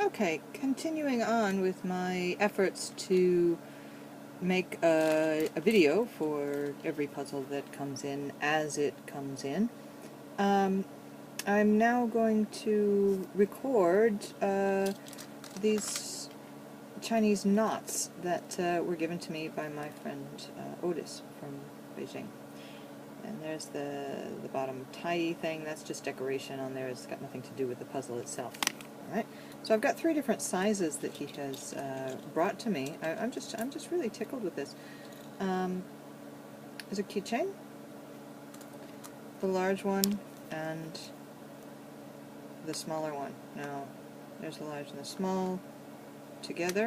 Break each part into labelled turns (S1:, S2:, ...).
S1: Okay, continuing on with my efforts to make a video for every puzzle that comes in as it comes in. Um, I'm now going to record these Chinese knots that were given to me by my friend Otis from Beijing. And there's the bottom tie thing. That's just decoration on there. It's got nothing to do with the puzzle itself. All right. So I've got 3 different sizes that he has brought to me. I'm just really tickled with this. There's a keychain, the large one, and the smaller one. Now, there's the large and the small together.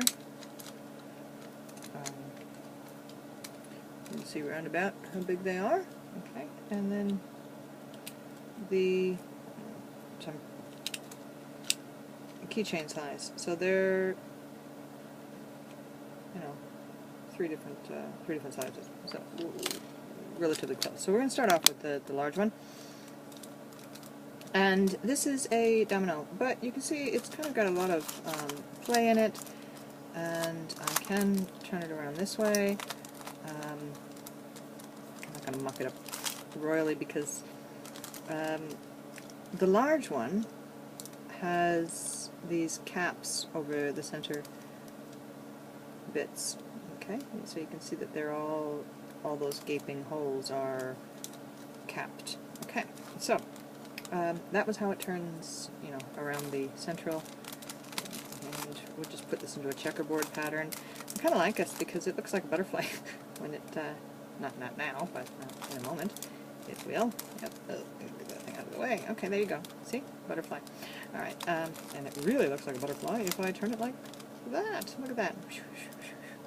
S1: You can see roundabout how big they are. Okay, and then the keychain size. So they're, you know, three different sizes. So relatively close. So we're going to start off with the large one. And this is a domino, but you can see it's kind of got a lot of play in it, and I can turn it around this way. I'm not going to muck it up royally because the large one has these caps over the center bits. Okay, so you can see that they're all those gaping holes are capped. Okay, so that was how it turns, you know, around the central. And we'll just put this into a checkerboard pattern. I kind of like this because it looks like a butterfly when it, not now, but in a moment it will. Yep, get that thing out of the way. Okay, there you go. See? Butterfly. Alright, and it really looks like a butterfly if I turn it like that. Look at that.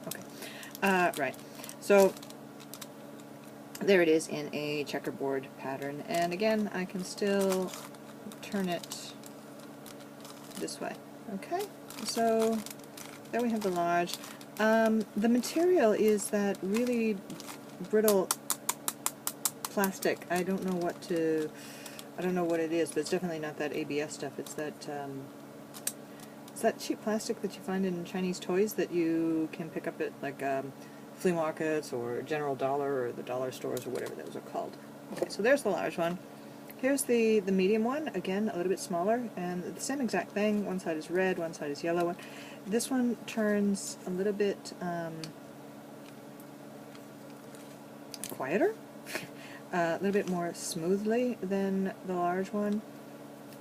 S1: Okay, right. So, there it is in a checkerboard pattern, and again, I can still turn it this way. Okay, so there we have the large. The material is that really brittle plastic. I don't know what it is, but it's definitely not that ABS stuff. It's that cheap plastic that you find in Chinese toys that you can pick up at like flea markets or General Dollar or the dollar stores or whatever those are called. Okay, so there's the large one. Here's the medium one, again a little bit smaller, and the same exact thing. One side is red, one side is yellow. This one turns a little bit quieter, a little bit more smoothly than the large one.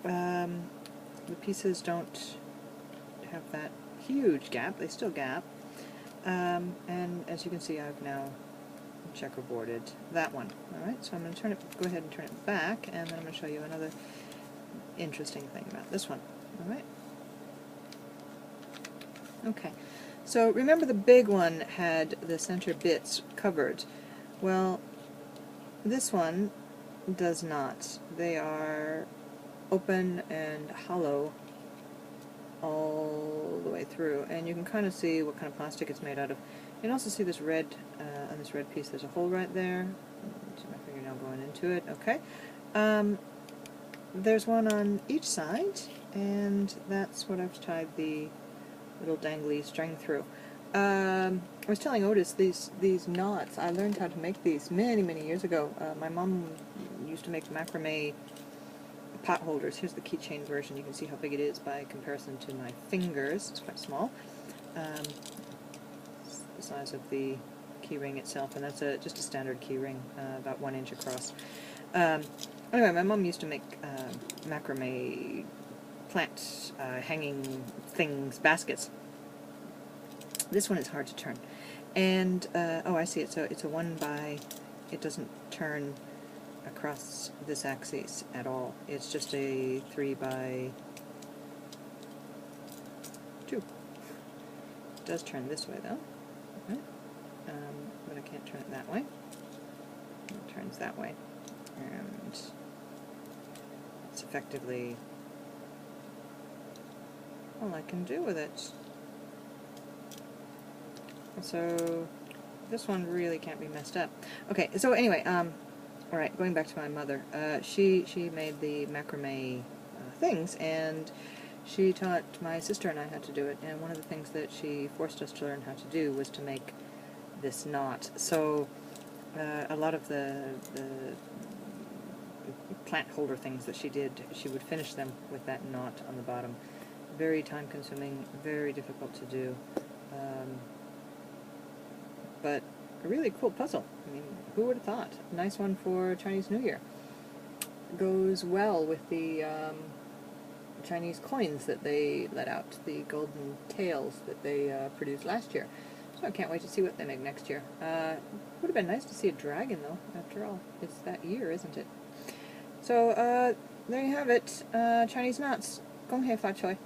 S1: The pieces don't have that huge gap, they still gap. And as you can see, I've now checkerboarded that one. Alright, so I'm going to go ahead and turn it back, and then I'm going to show you another interesting thing about this one. Alright. Okay, so remember the big one had the center bits covered. Well, this one does not. They are open and hollow all the way through, and you can kind of see what kind of plastic it's made out of. You can also see this red, on this red piece, there's a hole right there. See my fingernail going into it. Okay. There's one on each side, and that's what I've tied the little dangly string through. I was telling Otis these knots, I learned how to make these many years ago. My mom used to make macrame pot holders. Here's the keychain version. You can see how big it is by comparison to my fingers. It's quite small. It's the size of the key ring itself, and that's just a standard key ring, about 1 inch across. Anyway, my mom used to make macrame plant hanging things, baskets. This one is hard to turn. And, oh, I see it. So it's a 1 by, it doesn't turn across this axis at all. It's just a 3 by 2. It does turn this way though. Okay. But I can't turn it that way. It turns that way. And it's effectively all I can do with it. So this one really can't be messed up. Okay, so anyway, alright, going back to my mother, she made the macrame things, and She taught my sister and I how to do it, and one of the things that she forced us to learn how to do was to make this knot. So a lot of the plant holder things that she did, she would finish them with that knot on the bottom. Very time consuming, very difficult to do, but a really cool puzzle. I mean, who would have thought? Nice one for Chinese New Year. Goes well with the Chinese coins that they let out, the golden tails that they produced last year. So I can't wait to see what they make next year. Would have been nice to see a dragon, though, after all. It's that year, isn't it? So, there you have it. Chinese knots. Gong hei fa choi.